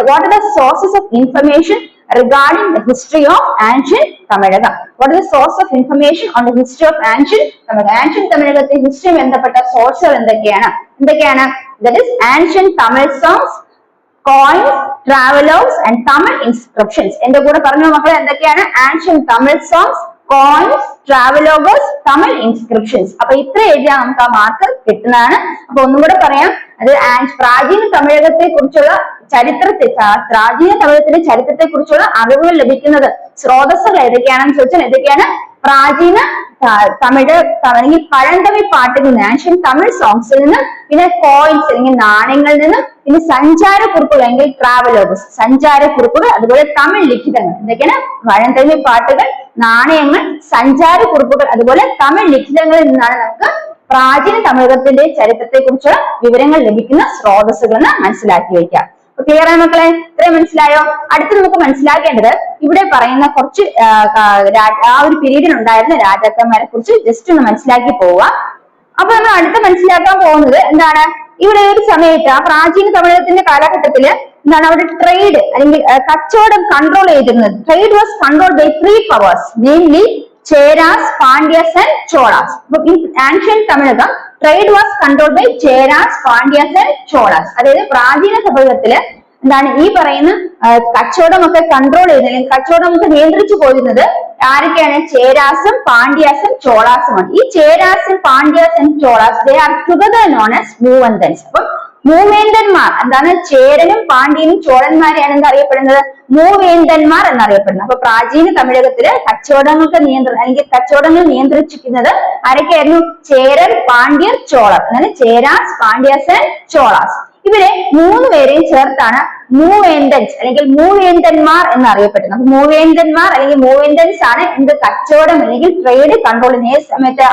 What are the sources of information regarding the history of ancient Tamilagam? What is the source of information on the history of ancient Tamilagam? Ancient Tamilagate history ബന്ധപ്പെട്ട സോഴ്സുകൾ എന്തൊക്കെയാണ്? That is ancient Tamil songs, coins, travelogues and Tamil inscriptions. എന്റെ കൂടെ പറഞ്ഞ മക്കളെ എന്തൊക്കെയാണ്? ancient Tamil songs, coins, travelogues, Tamil inscriptions. അപ്പൊ ഇത്ര എഴുതിയാൽ നമുക്ക് ആ മാർക്ക് കിട്ടുന്നതാണ്. അപ്പൊ ഒന്നും കൂടെ പറയാം, അത് പ്രാചീന തമിഴകത്തെ കുറിച്ചുള്ള പ്രാചീന തമിഴകത്തിന്റെ ചരിത്രത്തെ കുറിച്ചുള്ള അറിവുകൾ ലഭിക്കുന്നത് സ്രോതസ്സുകൾ ഏതൊക്കെയാണെന്ന് ചോദിച്ചാൽ ഏതൊക്കെയാണ്? പ്രാചീന തമിഴ് അല്ലെങ്കിൽ പഴന്തമിഴ് പാട്ടുകളിൽ നിന്ന്, ആൻഷ്യൻ തമിഴ് സോങ്സിൽ നിന്നും, പിന്നെ കോയിൻസ് അല്ലെങ്കിൽ നാണയങ്ങളിൽ നിന്നും, പിന്നെ സഞ്ചാരക്കുറിപ്പുകൾ അല്ലെങ്കിൽ ട്രാവലോഗസ് സഞ്ചാരക്കുറിപ്പുകൾ, അതുപോലെ തമിഴ് ലിഖിതങ്ങൾ. എന്തൊക്കെയാണ്? പഴന്തമിഴ് പാട്ടുകൾ, നാണയങ്ങൾ, സഞ്ചാരക്കുറിപ്പുകൾ, അതുപോലെ തമിഴ് ലിഖിതങ്ങളിൽ നിന്നാണ് നമുക്ക് പ്രാചീന തമിഴകത്തിന്റെ ചരിത്രത്തെ കുറിച്ചുള്ള വിവരങ്ങൾ ലഭിക്കുന്ന സ്രോതസ്സുകൾ എന്ന് മനസ്സിലാക്കി വയ്ക്കാം. ക്ലിയർ ആണ് മക്കളെ? ഇത്രയും മനസ്സിലായോ? അടുത്ത് നമുക്ക് മനസ്സിലാക്കേണ്ടത് ഇവിടെ പറയുന്ന കുറച്ച് ആ ഒരു പീരീഡിൽ ഉണ്ടായിരുന്ന രാജാക്കന്മാരെ കുറിച്ച് ജസ്റ്റ് ഒന്ന് മനസ്സിലാക്കി പോവുക. അപ്പൊ നമ്മൾ അടുത്ത് മനസ്സിലാക്കാൻ പോകുന്നത് എന്താണ്? ഇവിടെ ഒരു സമയത്ത് ആ പ്രാചീന തമിഴകത്തിന്റെ കാലഘട്ടത്തില് എന്താണ് അവിടെ ട്രേഡ് അല്ലെങ്കിൽ കച്ചവടം കൺട്രോൾ ചെയ്തിരുന്നത്. Trade was controlled by 3 powers, namely Cheras, Pandyas and Cholas. In ancient Tamilakam trade was controlled by Cheras, Pandyas and Cholas. അതായത് പ്രാചീന തമിഴകത്തില് എന്താണ് ഈ പറയുന്ന കച്ചവടമൊക്കെ കൺട്രോൾ ചെയ്ത് അല്ലെങ്കിൽ കച്ചവടമൊക്കെ നിയന്ത്രിച്ചു പോയിരുന്നത് ആരൊക്കെയാണ്? ചേരാസും പാണ്ഡ്യാസും ചോളാസുമാണ്. ഈ ചേരാസും പാണ്ഡ്യാസും Cholas they are together known as Moovendans. അപ്പൊ മൂവേന്തന്മാർ എന്താണ്? ചേരനും പാണ്ഡ്യനും ചോളന്മാരെയാണ് എന്നറിയപ്പെടുന്നത് മൂവേന്തന്മാർ എന്നറിയപ്പെടുന്നത്. അപ്പൊ പ്രാചീന തമിഴകത്തില് കച്ചവടങ്ങൾക്ക് അല്ലെങ്കിൽ കച്ചവടങ്ങൾ നിയന്ത്രിച്ചിരിക്കുന്നത് ആരൊക്കെയായിരുന്നു? ചേരൻ, പാണ്ഡ്യർ, ചോളർ. അങ്ങനെ ചേരാസ്, പാണ്ഡ്യാസ് ആൻഡ് ചോളാസ്. ഇവരെ 3 പേരെയും ചേർത്താണ് മൂവേന്തൻസ് അല്ലെങ്കിൽ മൂവേന്തന്മാർ എന്നറിയപ്പെടുന്നത്. അപ്പൊ മൂവേന്തന്മാർ അല്ലെങ്കിൽ മൂവേന്തൻസ് ആണ് എന്ത്? കച്ചവടം അല്ലെങ്കിൽ ട്രേഡ് കൺട്രോൾ ചെയ്യുന്ന സമയത്ത്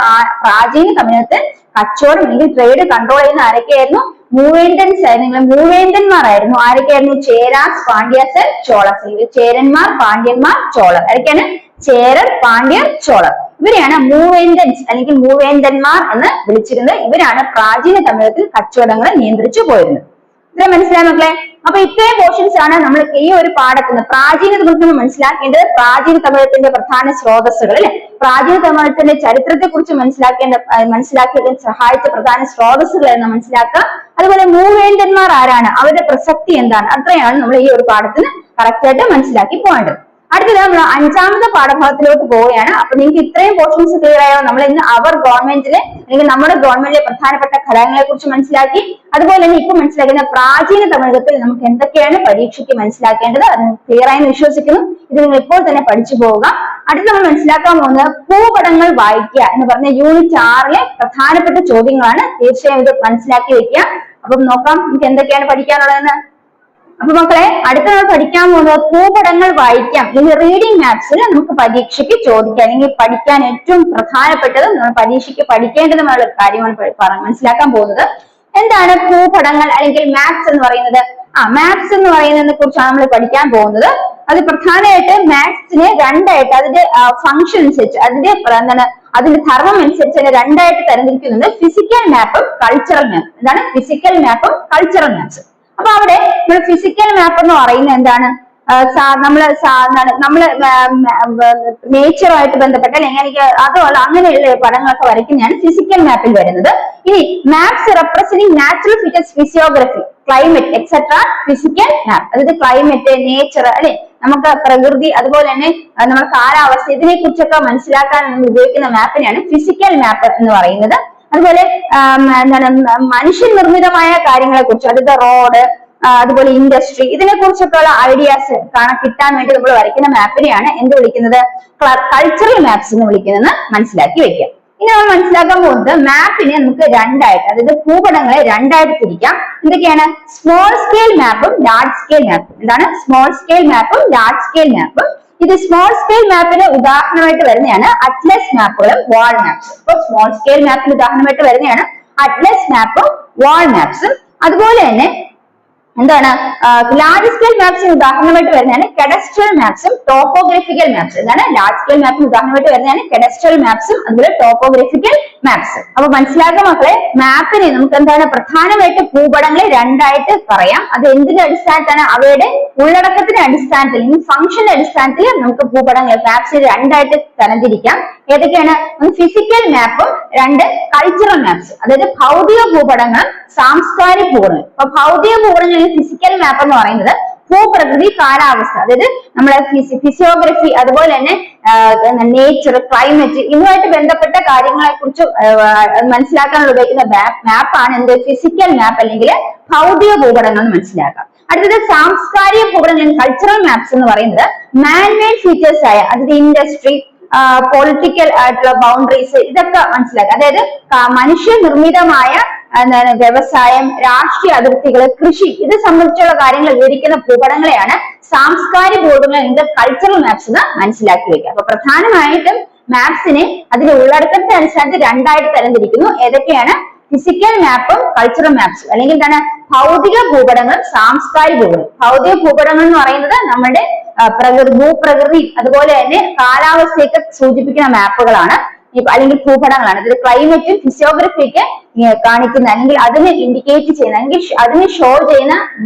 പ്രാചീന തമിഴകത്ത് കച്ചവടം അല്ലെങ്കിൽ ട്രേഡ് കൺട്രോൾ ചെയ്യുന്ന ആരൊക്കെയായിരുന്നു? മൂവേന്തൻസ് ആയിരുന്നു, മൂവേന്തന്മാരായിരുന്നു. ആരൊക്കെയായിരുന്നു? ചേരാസ്, പാണ്ഡ്യാസ്, ചോളസ്. ചേരന്മാർ, പാണ്ഡ്യന്മാർ, ചോളർ. ആരൊക്കെയാണ്? ചേരർ, പാണ്ഡ്യർ, ചോളർ. ഇവരെയാണ് മൂവേന്തൻസ് അല്ലെങ്കിൽ മൂവേന്തന്മാർ എന്ന് വിളിച്ചിരുന്നത്. ഇവരാണ് പ്രാചീന തമിഴകത്തിൽ കച്ചവടങ്ങളെ നിയന്ത്രിച്ചു പോയിരുന്നത്. ഇത്ര മനസ്സിലായ മക്കളെ? അപ്പൊ ഇത്രയും പോർഷൻസ് ആണ് നമ്മൾ ഈ ഒരു പാഠത്തിന് പ്രാചീന തമിഴത്തിൽ മനസ്സിലാക്കേണ്ടത്. പ്രാചീന തമിഴത്തിന്റെ പ്രധാന സ്രോതസ്സുകൾ അല്ലെ, പ്രാചീന തമിഴത്തിന്റെ ചരിത്രത്തെ കുറിച്ച് മനസ്സിലാക്കിയതിന് സഹായിച്ച പ്രധാന സ്രോതസ്സുകൾ എന്ന് മനസ്സിലാക്കുക. അതുപോലെ മൂവേന്തന്മാർ ആരാണ്, അവരുടെ പ്രസക്തി എന്താണ്, അത്രയാണ് നമ്മൾ ഈ ഒരു പാഠത്തിന് കറക്റ്റ് ആയിട്ട് മനസ്സിലാക്കി പോകേണ്ടത്. അടുത്തത് നമ്മൾ 5ാമത്തെ പാഠഭാഗത്തിലോട്ട് പോവുകയാണ്. അപ്പൊ നിങ്ങൾക്ക് ഇത്രയും പോർഷൻസ് ക്ലിയർ ആയോ? നമ്മൾ ഇന്ന് അവർ ഗവൺമെന്റിലെ അല്ലെങ്കിൽ നമ്മുടെ ഗവൺമെന്റിലെ പ്രധാനപ്പെട്ട ഘടകങ്ങളെ കുറിച്ച് മനസ്സിലാക്കി. അതുപോലെ തന്നെ ഇപ്പൊ മനസ്സിലാക്കുന്ന പ്രാചീന തമിഴകത്തിൽ നമുക്ക് എന്തൊക്കെയാണ് പരീക്ഷയ്ക്ക് മനസ്സിലാക്കേണ്ടത് അത് ക്ലിയർ ആയെന്ന് വിശ്വസിക്കുന്നു. ഇത് നിങ്ങൾ ഇപ്പോൾ തന്നെ പഠിച്ചു പോവുക. അടുത്ത് നമ്മൾ മനസ്സിലാക്കാൻ പോകുന്നത് ഭൂപടങ്ങൾ വായിക്കുക എന്ന് പറഞ്ഞ യൂണിറ്റ് 6ലെ പ്രധാനപ്പെട്ട ചോദ്യങ്ങളാണ്. തീർച്ചയായും ഇത് മനസ്സിലാക്കി വെക്കുക. അപ്പം നോക്കാം നമുക്ക് എന്തൊക്കെയാണ് പഠിക്കാനുള്ളതെന്ന്. അപ്പൊ മക്കളെ അടുത്ത നമ്മൾ പഠിക്കാൻ പോകുന്നത് ഭൂപടങ്ങൾ വായിക്കാം. ഈ റീഡിംഗ് മാപ്സിൽ നമുക്ക് പരീക്ഷയ്ക്ക് ചോദിക്കാം അല്ലെങ്കിൽ പഠിക്കാൻ ഏറ്റവും പ്രധാനപ്പെട്ടത് നമ്മൾ പരീക്ഷയ്ക്ക് പഠിക്കേണ്ടതുമായ കാര്യമാണ് മനസ്സിലാക്കാൻ പോകുന്നത്. എന്താണ് ഭൂപടങ്ങൾ അല്ലെങ്കിൽ മാപ്സ് എന്ന് പറയുന്നത്? മാപ്സ് എന്ന് പറയുന്നതിനെ കുറിച്ചാണ് നമ്മൾ പഠിക്കാൻ പോകുന്നത്. അത് പ്രധാനമായിട്ട് മാപ്സിനെ രണ്ടായിട്ട് അതിന്റെ ഫംഗ്ഷൻ അനുസരിച്ച് അതിന്റെ ധർമ്മം അനുസരിച്ച് 2ആയിട്ട് തരംതിരിക്കുന്നുണ്ട്. Physical മാപ്പും cultural മാപ്പും. എന്താണ് ഫിസിക്കൽ മാപ്പും കൾച്ചറൽ മാപ്സും? അപ്പൊ അവിടെ ഫിസിക്കൽ മാപ്പ് എന്ന് പറയുന്നത് എന്താണ്? നമ്മള് നേച്ചറുമായിട്ട് ബന്ധപ്പെട്ട അല്ലെങ്കിൽ അതുള്ള അങ്ങനെയുള്ള പടങ്ങളൊക്കെ വരയ്ക്കുന്നതാണ് ഫിസിക്കൽ മാപ്പിൽ വരുന്നത്. ഇനി maps representing natural features, physiography, climate etcetera physical മാപ്പ്. അതായത് ക്ലൈമറ്റ്, നേച്ചർ അല്ലെ, നമുക്ക് പ്രകൃതി, അതുപോലെ തന്നെ നമ്മുടെ കാലാവസ്ഥ, ഇതിനെ കുറിച്ചൊക്കെ മനസ്സിലാക്കാൻ നമ്മൾ ഉപയോഗിക്കുന്ന മാപ്പിനെയാണ് ഫിസിക്കൽ മാപ്പ് എന്ന് പറയുന്നത്. അതുപോലെ മനുഷ്യ നിർമ്മിതമായ കാര്യങ്ങളെ കുറിച്ച്, അതായത് റോഡ്, അതുപോലെ ഇൻഡസ്ട്രി, ഇതിനെ കുറിച്ചൊക്കെയുള്ള ഐഡിയാസ് കിട്ടാൻ വേണ്ടി നമ്മൾ വരയ്ക്കുന്ന മാപ്പിനെയാണ് എന്ത് വിളിക്കുന്നത്? കൾച്ചറൽ മാപ്സ് എന്ന് വിളിക്കുന്നത് മനസ്സിലാക്കി വെക്കുക. ഇനി നമ്മൾ മനസ്സിലാക്കാൻ പോകുന്നത് മാപ്പിനെ നമുക്ക് രണ്ടായിട്ട്, അതായത് ഭൂപടങ്ങളെ രണ്ടായിട്ട് തിരിക്കാം. എന്തൊക്കെയാണ്? സ്മോൾ സ്കെയിൽ മാപ്പും ലാർജ് സ്കെയിൽ മാപ്പും. എന്താണ് സ്മോൾ സ്കെയിൽ മാപ്പും ലാർജ് സ്കെയിൽ മാപ്പും? ഇത് സ്മോൾ സ്കെയിൽ മാപ്പിന് ഉദാഹരണമായിട്ട് വരുന്നതാണ് അറ്റ്ലസ് മാപ്പുകളും വാൾ മാപ്സും. ഇപ്പൊ സ്മോൾ സ്കെയിൽ മാപ്പിന് ഉദാഹരണമായിട്ട് വരുന്നതാണ് അറ്റ്ലസ് മാപ്പും വാൾ മാപ്സും. അതുപോലെ തന്നെ എന്താണ് ലാർജ് സ്കെയിൽ മാപ്സിന് ഉദാഹരണമായിട്ട് വരുന്നതാണ് കഡസ്ട്രൽ മാപ്സും ടോപ്പോഗ്രഫിക്കൽ മാപ്സും. എന്താണ് ലാർജ് സ്കെയിൽ മാപ്പിന് ഉദാഹരണമായിട്ട് വരുന്നതാണ് കഡസ്ട്രൽ മാപ്സും അതുപോലെ ടോപ്പോഗ്രഫിക്കൽ മാപ്സും. അപ്പൊ മനസ്സിലാക്കുക മക്കളെ, മാപ്പിനെ നമുക്ക് എന്താണ് പ്രധാനമായിട്ട് ഭൂപടങ്ങളെ രണ്ടായിട്ട് പറയാം. അത് എന്തിന്റെ അടിസ്ഥാനത്താണ്? അവയുടെ ഉള്ളടക്കത്തിന്റെ അടിസ്ഥാനത്തിൽ, ഫംഗ്ഷന്റെ അടിസ്ഥാനത്തിൽ നമുക്ക് ഭൂപടങ്ങൾ മാപ്സിനെ രണ്ടായിട്ട് തരംതിരിക്കാം. ഏതൊക്കെയാണ്? ഒന്ന് ഫിസിക്കൽ മാപ്പും, 2 കൾച്ചറൽ മാപ്സ്. അതായത് ഭൗതിക ഭൂപടങ്ങളും സാംസ്കാരിക ഭൂപടങ്ങൾ. അപ്പൊ ഭൗതിക ഭൂപടങ്ങളിൽ ഫിസിക്കൽ മാപ്പ് എന്ന് പറയുന്നത് ഭൂപ്രകൃതി, കാലാവസ്ഥ, അതായത് നമ്മുടെ ഫിസിയോഗ്രഫി, അതുപോലെ തന്നെ നേച്ചർ, ക്ലൈമറ്റ്, ഇതുമായിട്ട് ബന്ധപ്പെട്ട കാര്യങ്ങളെ കുറിച്ച് മനസ്സിലാക്കാനുള്ള ഉപയോഗിക്കുന്ന മാപ്പാണ് എന്ത്? ഫിസിക്കൽ മാപ്പ് അല്ലെങ്കിൽ ഭൗതിക ഭൂപടങ്ങൾ എന്ന് മനസ്സിലാക്കാം. അടുത്തത് സാംസ്കാരിക ഭൂപടങ്ങൾ, കൾച്ചറൽ മാപ്സ് എന്ന് പറയുന്നത് മാൻമെയ്ഡ് ഫീച്ചേഴ്സ് ആയ, അതായത് ഇൻഡസ്ട്രി, പൊളിറ്റിക്കൽ ആയിട്ടുള്ള ബൗണ്ടറീസ് ഇതൊക്കെ മനസ്സിലാക്കുക. അതായത് മനുഷ്യനിർമ്മിതമായ എന്താണ് വ്യവസായം, രാഷ്ട്രീയ അതിർത്തികൾ, കൃഷി ഇത് സംബന്ധിച്ചുള്ള കാര്യങ്ങൾ വിവരിക്കുന്ന ഭൂപടങ്ങളെയാണ് സാംസ്കാരിക ഭൂപടങ്ങൾ കൾച്ചറൽ മാപ്സ് എന്ന് മനസ്സിലാക്കി വെക്കുക. അപ്പൊ പ്രധാനമായിട്ടും മാപ്സിനെ അതിന്റെ ഉള്ളടക്കത്തെ അനുസരിച്ച് രണ്ടായിട്ട് തരംതിരിക്കുന്നു. ഏതൊക്കെയാണ്? ഫിസിക്കൽ മാപ്പും കൾച്ചറൽ മാപ്സും, അല്ലെങ്കിൽ എന്താണ് ഭൗതിക ഭൂപടങ്ങളും സാംസ്കാരിക ഭൂപടങ്ങൾ. ഭൗതിക ഭൂപടങ്ങൾ എന്ന് പറയുന്നത് നമ്മുടെ ഭൂപ്രകൃതി അതുപോലെ തന്നെ കാലാവസ്ഥയൊക്കെ സൂചിപ്പിക്കുന്ന മാപ്പുകളാണ്, അല്ലെങ്കിൽ ഭൂപടങ്ങളാണ്. ഇത് ക്ലൈമറ്റും ഫിസിയോഗ്രഫിയൊക്കെ കാണിക്കുന്ന അല്ലെങ്കിൽ അതിനെ ഇൻഡിക്കേറ്റ് ചെയ്യുന്ന അല്ലെങ്കിൽ അതിനെ ഷോ ചെയ്യുന്ന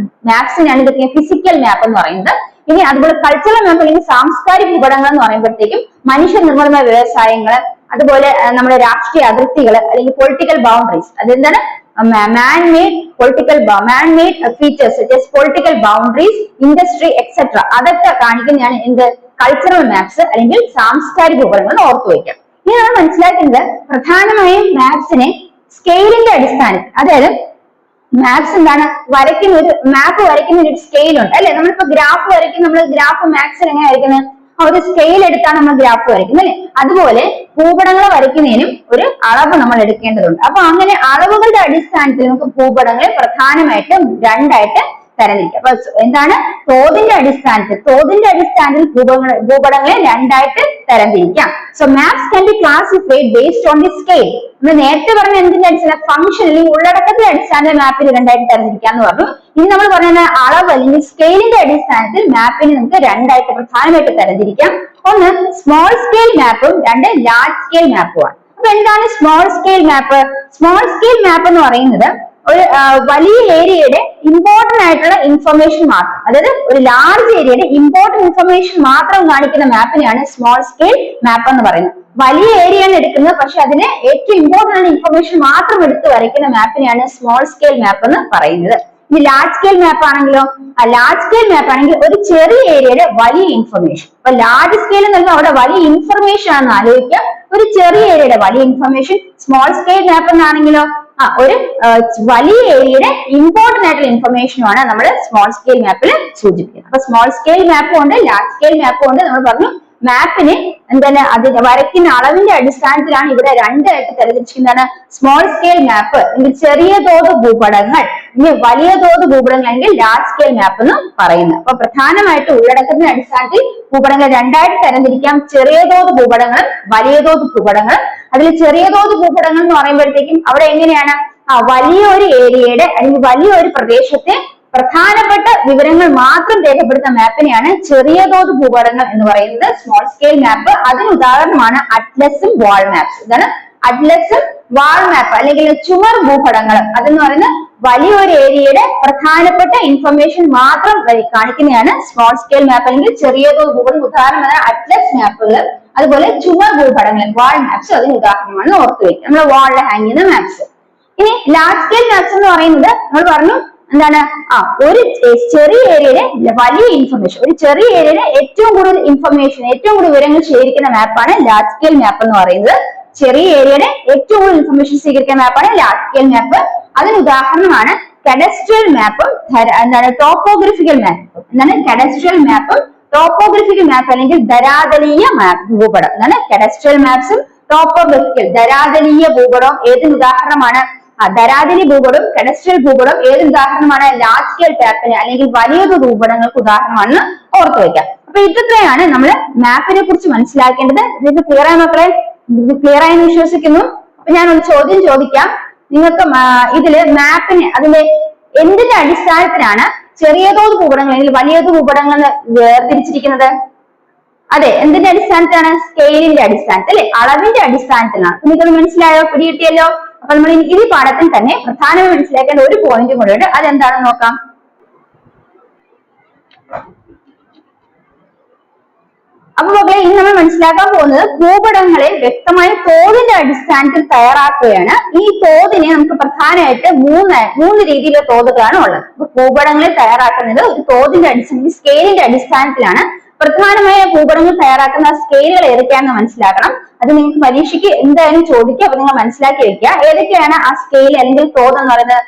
മാപ്സിനാണ് ഇതൊക്കെ ഫിസിക്കൽ മാപ്പ് എന്ന് പറയുന്നത്. ഇനി അതുപോലെ കൾച്ചറൽ മാപ്പ് അല്ലെങ്കിൽ സാംസ്കാരിക ഭൂപടങ്ങൾ എന്ന് പറയുമ്പോഴത്തേക്കും മനുഷ്യനിർമ്മിതമായ വ്യവസായങ്ങൾ, അതുപോലെ നമ്മുടെ രാഷ്ട്രീയ അതിർത്തികൾ അല്ലെങ്കിൽ പൊളിറ്റിക്കൽ ബൗണ്ടറീസ്, അതെന്താണ് man-made features such as political boundaries, industry, etc. അതൊക്കെ കാണിക്കുന്നതാണ് എന്ത് കൾച്ചറൽ മാപ്സ് അല്ലെങ്കിൽ സാംസ്കാരിക ഭൂപടങ്ങൾ ഓർത്തു വയ്ക്കാം. ഇനി നമ്മൾ മനസ്സിലാക്കുന്നത് പ്രധാനമായും മാപ്സിനെ സ്കെയിലിന്റെ അടിസ്ഥാനത്തിൽ, അതായത് മാപ്സ് എന്താണ് വരയ്ക്കുന്ന ഒരു മാപ്പ് വരയ്ക്കുന്ന ഒരു സ്കെയിൽ ഉണ്ട് അല്ലെ. നമ്മളിപ്പോ ഗ്രാഫ് വരയ്ക്കുന്ന നമ്മൾ ഗ്രാഫ് മാപ്സിൽ എങ്ങനെ വരയ്ക്കുന്നത്? ഒരു സ്കെയിൽ എടുത്താണ് നമ്മൾ ഗ്രാഫ് വരയ്ക്കുന്നത് അല്ലെ. അതുപോലെ ഭൂപടങ്ങൾ വരയ്ക്കുന്നതിനും ഒരു അളവ് നമ്മൾ എടുക്കേണ്ടതുണ്ട്. അപ്പൊ അങ്ങനെ അളവുകളുടെ അടിസ്ഥാനത്തിൽ നമുക്ക് ഭൂപടങ്ങളെ പ്രധാനമായിട്ടും രണ്ടായിട്ട് തരംതിരിക്കാം. അപ്പൊ എന്താണ് തോതിന്റെ അടിസ്ഥാനത്തിൽ ഭൂപടങ്ങളെ രണ്ടായിട്ട് തരംതിരിക്കാം. So maps can be classified based on the scale. നമ്മൾ നേരത്തെ പറഞ്ഞ എന്തിന്റെ അടിസ്ഥാനം ഫംഗ്ഷൻ അല്ലെങ്കിൽ ഉള്ളടക്കത്തിന്റെ അടിസ്ഥാനത്തിൽ മാപ്പിന് രണ്ടായിട്ട് തരംതിരിക്കാന്ന് പറഞ്ഞു. ഇനി നമ്മൾ പറഞ്ഞ അളവ് അല്ലെങ്കിൽ സ്കെയിലിന്റെ അടിസ്ഥാനത്തിൽ മാപ്പിനെ നമുക്ക് രണ്ടായിട്ട് പ്രധാനമായിട്ട് തരംതിരിക്കാം. ഒന്ന് സ്മോൾ സ്കെയിൽ മാപ്പും രണ്ട് ലാർജ് സ്കെയിൽ മാപ്പുമാണ്. അപ്പൊ എന്താണ് small scale map? Small scale map എന്ന് പറയുന്നത് ഒരു വലിയ ഏരിയയുടെ ഇമ്പോർട്ടന്റ് ആയിട്ടുള്ള ഇൻഫർമേഷൻ മാത്രം, അതായത് ഒരു ലാർജ് ഏരിയയുടെ ഇമ്പോർട്ടന്റ് ഇൻഫർമേഷൻ മാത്രം കാണിക്കുന്ന മാപ്പിനെയാണ് സ്മോൾ സ്കെയിൽ മാപ്പ് എന്ന് പറയുന്നത്. വലിയ ഏരിയയാണ് എടുക്കുന്നത്, പക്ഷെ അതിന് ഏറ്റവും ഇമ്പോർട്ടന്റ് ആയ ഇൻഫർമേഷൻ മാത്രം എടുത്ത് വരയ്ക്കുന്ന മാപ്പിനെയാണ് സ്മോൾ സ്കെയിൽ മാപ്പ് എന്ന് പറയുന്നത്. ഇനി ലാർജ് സ്കെയിൽ മാപ്പ് ആണെങ്കിലോ, ലാർജ് സ്കെയിൽ മാപ്പ് ആണെങ്കിൽ ഒരു ചെറിയ ഏരിയയുടെ വലിയ ഇൻഫർമേഷൻ. അപ്പൊ ലാർജ് സ്കെയിൽ എന്ന് പറഞ്ഞാൽ അവിടെ വലിയ ഇൻഫർമേഷൻ ആണെന്ന് ആലോചിക്കുക, ഒരു ചെറിയ ഏരിയയുടെ വലിയ ഇൻഫർമേഷൻ. സ്മോൾ സ്കെയിൽ മാപ്പ് എന്നാണെങ്കിലോ ഒരു വലിയ ഏരിയയുടെ ഇമ്പോർട്ടന്റ് ആയിട്ടുള്ള ഇൻഫർമേഷനുമാണ് നമ്മൾ സ്മോൾ സ്കെയിൽ മാപ്പിൽ സൂചിപ്പിക്കുന്നത്. അപ്പൊ സ്മോൾ സ്കെയിൽ മാപ്പും ഉണ്ട് ലാർജ് സ്കെയിൽ മാപ്പും ഉണ്ട്. നമ്മൾ പറഞ്ഞു മാപ്പിന് എന്താണ് അതിന് വരയ്ക്കുന്ന അളവിന്റെ അടിസ്ഥാനത്തിലാണ് ഇവിടെ രണ്ടായിട്ട് തരംതിരിച്ചിരിക്കുന്നതാണ് സ്മോൾ സ്കെയിൽ മാപ്പ് അല്ലെങ്കിൽ ചെറിയ തോത് ഭൂപടങ്ങൾ, ഇനി വലിയ തോത് ഭൂപടങ്ങൾ അല്ലെങ്കിൽ ലാർജ് സ്കെയിൽ മാപ്പ് എന്ന് പറയുന്നത്. അപ്പൊ പ്രധാനമായിട്ട് ഉള്ളടക്കത്തിന്റെ അടിസ്ഥാനത്തിൽ ഭൂപടങ്ങൾ രണ്ടായിട്ട് തരംതിരിക്കാം, ചെറിയ തോത് ഭൂപടങ്ങളും വലിയ തോത് ഭൂപടങ്ങളും. അതിൽ ചെറിയ തോത് ഭൂപടങ്ങൾ എന്ന് പറയുമ്പോഴത്തേക്കും അവിടെ എങ്ങനെയാണ് വലിയ ഒരു ഏരിയയുടെ അല്ലെങ്കിൽ വലിയ ഒരു പ്രദേശത്തെ പ്രധാനപ്പെട്ട വിവരങ്ങൾ മാത്രം രേഖപ്പെടുത്തുന്ന മാപ്പിനെയാണ് ചെറിയ തോത് ഭൂപടങ്ങൾ എന്ന് പറയുന്നത്, സ്മോൾ സ്കെയിൽ മാപ്പ്. അതിന് ഉദാഹരണമാണ് അറ്റ്ലസും വാൾ മാപ്സ്. ഇതാണ് അറ്റ്ലസും വാൾ മാപ്പ് അല്ലെങ്കിൽ ചുമർ ഭൂപടങ്ങൾ. അതെന്ന് പറയുന്നത് വലിയൊരു ഏരിയയുടെ പ്രധാനപ്പെട്ട ഇൻഫർമേഷൻ മാത്രം കാണിക്കുന്നതാണ് സ്മോൾ സ്കെയിൽ മാപ്പ് അല്ലെങ്കിൽ ചെറിയ തോത് ഭൂപടം. ഉദാഹരണമാണ് അറ്റ്ലസ് മാപ്പുകൾ, അതുപോലെ ചുമർ ഭൂപടങ്ങൾ വാൾ മാപ്സ് അതിന് ഉദാഹരണമാണ് ഓർത്തു വയ്ക്കുക, നമ്മുടെ വാളിൽ ഹാങ് ചെയ്യുന്ന മാപ്സ്. ഇനി ലാർജ് സ്കെയിൽ മാപ്സ് എന്ന് പറയുന്നത് നമ്മൾ പറഞ്ഞു എന്താണ് ഒരു ചെറിയ ഏരിയയുടെ വലിയ ഇൻഫർമേഷൻ, ഒരു ചെറിയ ഏരിയയുടെ ഏറ്റവും കൂടുതൽ ഇൻഫർമേഷൻ ഏറ്റവും കൂടുതൽ വിവരങ്ങൾ ശേഖരിക്കുന്ന മാപ്പാണ് ലാർജ് സ്കെയിൽ മാപ്പ് എന്ന് പറയുന്നത്. ചെറിയ ഏരിയയുടെ ഏറ്റവും കൂടുതൽ ഇൻഫർമേഷൻ സ്വീകരിക്കുന്ന മാപ്പാണ് ലാർജ് സ്കെയിൽ മാപ്പ്. അതിന് ഉദാഹരണമാണ് കഡസ്ട്രൽ മാപ്പും എന്താണ് ടോപ്പോഗ്രഫിക്കൽ മാപ്പും. എന്താണ് കഡസ്ട്രൽ മാപ്പും ടോപ്പോഗ്രഫിക്കൽ മാപ്പ് അല്ലെങ്കിൽ ധരാതലീയ മാപ്പ് ഭൂപടം. എന്താണ് കഡസ്ട്രൽ മാപ്സും ടോപ്പോഗ്രഫിക്കൽ ധരാതലീയ ഭൂപടവും ഏതിന് ഉദാഹരണമാണ്? ധരാതലി ഭൂപടം കഡസ്ട്രൽ ഭൂപടം ഏത് ഉദാഹരണമാണ്? ലാർജ് സ്കെയിൽ മാപ്പിന് അല്ലെങ്കിൽ വലിയൊരു ഭൂപടങ്ങൾക്ക് ഉദാഹരണമാണെന്ന് ഓർത്തു വയ്ക്കാം. അപ്പൊ ഇതൊക്കെയാണ് നമ്മൾ മാപ്പിനെ കുറിച്ച് മനസ്സിലാക്കേണ്ടത്. ഇത് ക്ലിയർ ആയ മക്കളെ? ക്ലിയർ ആയെന്ന് വിശ്വസിക്കുന്നു. അപ്പൊ ഞാൻ ഒരു ചോദ്യം ചോദിക്കാം നിങ്ങൾക്ക്. ഇതില് മാപ്പിന് അതിന്റെ എന്തിന്റെ അടിസ്ഥാനത്തിലാണ് ചെറിയ തോത് ഭൂപടങ്ങൾ അല്ലെങ്കിൽ വലിയ തോത് ഭൂപടങ്ങൾ വേർതിരിച്ചിരിക്കുന്നത്? അതെ, എന്തിന്റെ അടിസ്ഥാനത്തിലാണ്? സ്കെയിലിന്റെ അടിസ്ഥാനത്തിൽ അല്ലെ, അളവിന്റെ അടിസ്ഥാനത്തിലാണ്. നിങ്ങൾക്കത് മനസ്സിലായോ? പിടികിട്ടിയല്ലോ? അപ്പൊ നമ്മൾ ഈ പാഠത്തിൽ തന്നെ പ്രധാനമായി മനസ്സിലാക്കേണ്ട ഒരു പോയിന്റും കൂടെ ഉണ്ട്, അതെന്താണെന്ന് നോക്കാം. അപ്പൊ മക്കളെ ഇന്ന് നമ്മൾ മനസ്സിലാക്കാൻ പോകുന്നത് ഭൂപടങ്ങളെ വ്യക്തമായ തോതിന്റെ അടിസ്ഥാനത്തിൽ തയ്യാറാക്കുകയാണ്. ഈ തോതിനെ നമുക്ക് പ്രധാനമായിട്ട് മൂന്ന് രീതിയിലുള്ള തോതുകളാണ് ഉള്ളത്. അപ്പൊ ഭൂപടങ്ങളെ തയ്യാറാക്കുന്നത് ഒരു തോതിന്റെ അടിസ്ഥാനത്തിൽ സ്കെയിലിന്റെ അടിസ്ഥാനത്തിലാണ്. പ്രധാനമായ ഭൂപടങ്ങൾ തയ്യാറാക്കുന്ന സ്കെയിലുകൾ ഏതൊക്കെയാണെന്ന് മനസ്സിലാക്കണം. അത് നിങ്ങൾക്ക് പരീക്ഷയ്ക്ക് എന്തായാലും ചോദിക്കുക. അപ്പൊ നിങ്ങൾ മനസ്സിലാക്കി വെക്കുക ഏതൊക്കെയാണ് ആ സ്കെയിൽ അല്ലെങ്കിൽ തോത് എന്ന് പറയുന്നത്.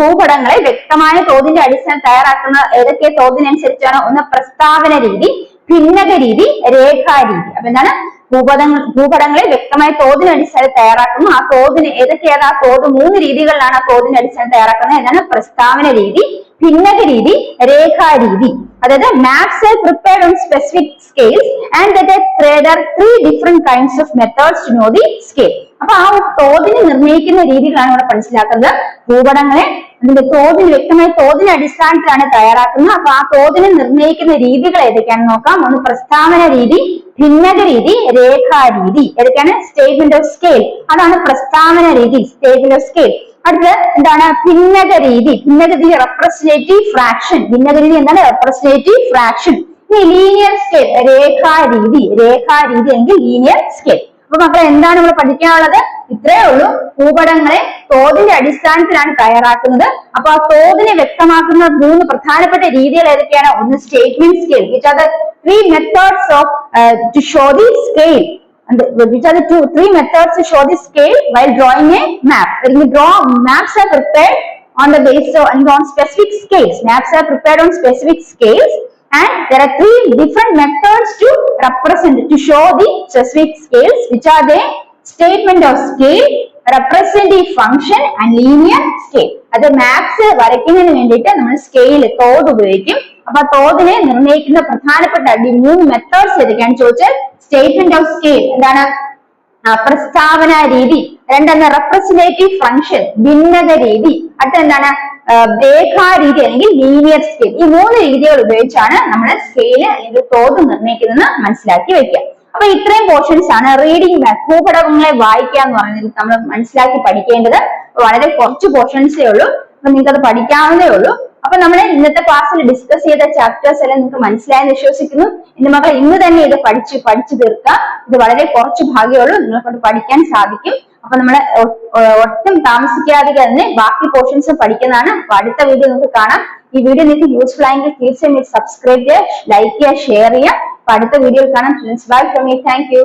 ഭൂപടങ്ങളെ വ്യക്തമായ തോതിന്റെ അടിസ്ഥാനം തയ്യാറാക്കുന്ന ഏതൊക്കെ തോതിനനുസരിച്ചാണ്? ഒന്ന് പ്രസ്താവന രീതി, ഭിന്നക രീതി, രേഖാരീതി. അപ്പൊ എന്താണ്? ഭൂപടങ്ങളെ വ്യക്തമായ തോതിന് അടിസ്ഥാനത്തിൽ തയ്യാറാക്കുന്നു. ആ തോതിന് ഏതൊക്കെയാണ്? ആ തോത് 3 രീതികളിലാണ് ആ തോതിന് അടിസ്ഥാനത്തിൽ തയ്യാറാക്കുന്നത്. എന്താണ്? പ്രസ്താവന രീതി, ഭിന്നക രീതി, രേഖാരീതി. അതായത് maps are prepared on specific scales and there are 3 different kinds of methods to know the scale. അപ്പൊ ആ തോതിന് നിർണ്ണയിക്കുന്ന രീതികളാണ് ഇവിടെ മനസ്സിലാക്കുന്നത്. ഭൂപടങ്ങളെ അതിന്റെ തോതിന് വ്യക്തമായ തോതിന് അടിസ്ഥാനത്തിലാണ് തയ്യാറാക്കുന്നത്. അപ്പൊ ആ തോതിന് നിർണ്ണയിക്കുന്ന രീതികൾ ഏതൊക്കെയാണെന്ന് നോക്കാം. ഒന്ന് പ്രസ്താവന രീതി, ഭിന്നക രീതി, രേഖാരീതി. ഏതൊക്കെയാണ്? സ്റ്റേറ്റ്മെന്റ് ഓഫ് സ്കെയിൽ, അതാണ് പ്രസ്താവന രീതി, സ്റ്റേറ്റ്മെന്റ് ഓഫ് സ്കെയിൽ. അടുത്തത് എന്താണ്? ഭിന്നക രീതി. ഭിന്നക രീതി റെപ്രസെന്റേറ്റീവ് ഫ്രാക്ഷൻ. ഭിന്നക രീതി എന്താണ്? Representative fraction. ഇനി ലീനിയർ സ്കെയിൽ, രേഖാരീതി. രേഖാരീതി എങ്കിൽ ലീനിയർ സ്കെയിൽ. അപ്പൊ മക്കളെ എന്താണ് നമ്മൾ പഠിക്കാനുള്ളത്? ഇത്രയേ ഉള്ളൂ. ഭൂപടങ്ങളെ തോതിന്റെ അടിസ്ഥാനത്തിലാണ് തയ്യാറാക്കുന്നത്. അപ്പൊ ആ തോതിനെ വ്യക്തമാക്കുന്ന 3 പ്രധാനപ്പെട്ട രീതികൾ ഏതൊക്കെയാണ്? ഒന്ന് statement scale, which are the 3 methods of to show the scale. And which are the 3 methods to show the scale while drawing a map. When you draw, maps are prepared on the basis of and on specific scales. Maps are prepared on specific scales, and there are 3 different methods to represent, to show the specific scales, which are the statement of scale, representative function and linear scale. അത് maps വരയ്ക്കുന്നതിന് വേണ്ടിയിട്ട് നമ്മൾ scale, തോത് ഉപയോഗിക്കും. അപ്പൊ തോതിനെ നിർണ്ണയിക്കുന്ന പ്രധാനപ്പെട്ട 3 methods ഏതൊക്കെയാണെന്ന് ചോദിച്ചാൽ സ്റ്റേറ്റ്മെന്റ് ഓഫ് സ്കെയിൽ എന്താണ്? പ്രസ്താവന രീതി. രണ്ടെന്ന് റെപ്രസെന്റേറ്റീവ് ഫംഗ്ഷൻ, ഭിന്നക രീതി. അടുത്ത എന്താണ്? രേഖാരീതി അല്ലെങ്കിൽ ലീനിയർ സ്കെയിൽ. ഈ 3 രീതികൾ ഉപയോഗിച്ചാണ് നമ്മൾ സ്കെയില് അല്ലെങ്കിൽ തോത് നിർണ്ണയിക്കുന്നതെന്ന് മനസ്സിലാക്കി വെക്കുക. അപ്പൊ ഇത്രയും പോർഷൻസ് ആണ് റീഡിംഗ് മാപ്പ്, ഭൂപടങ്ങളെ വായിക്കുക എന്ന് പറഞ്ഞാൽ നമ്മൾ മനസ്സിലാക്കി പഠിക്കേണ്ടത്. വളരെ കുറച്ച് പോർഷൻസേ ഉള്ളൂ. അപ്പൊ നിങ്ങൾക്ക് അത് പഠിക്കാവുന്നേ ഉള്ളൂ. അപ്പൊ നമ്മൾ ഇന്നത്തെ ക്ലാസ്സിൽ ഡിസ്കസ് ചെയ്ത ചാപ്റ്റേഴ്സ് എല്ലാം നിങ്ങൾക്ക് മനസ്സിലായെന്ന് വിശ്വസിക്കുന്നു. എന്റെ മക്കൾ ഇന്ന് തന്നെ ഇത് പഠിച്ചു തീർക്കുക. ഇത് വളരെ കുറച്ച് ഭാഗമേ ഉള്ളൂ, നിങ്ങൾക്കൊണ്ട് പഠിക്കാൻ സാധിക്കും. അപ്പൊ നമ്മള് ഒട്ടും താമസിക്കാതെ തന്നെ ബാക്കി പോർഷൻസ് പഠിക്കുന്നതാണ്. അപ്പൊ അടുത്ത വീഡിയോ നമുക്ക് കാണാം. ഈ വീഡിയോ നിങ്ങൾക്ക് യൂസ്ഫുൾ ആയെങ്കിൽ തീർച്ചയായും സബ്സ്ക്രൈബ് ചെയ്യുക, ലൈക്ക് ചെയ്യുക, ഷെയർ ചെയ്യുക. അപ്പൊ അടുത്ത വീഡിയോയിൽ കാണാം. Bye from me. Thank you.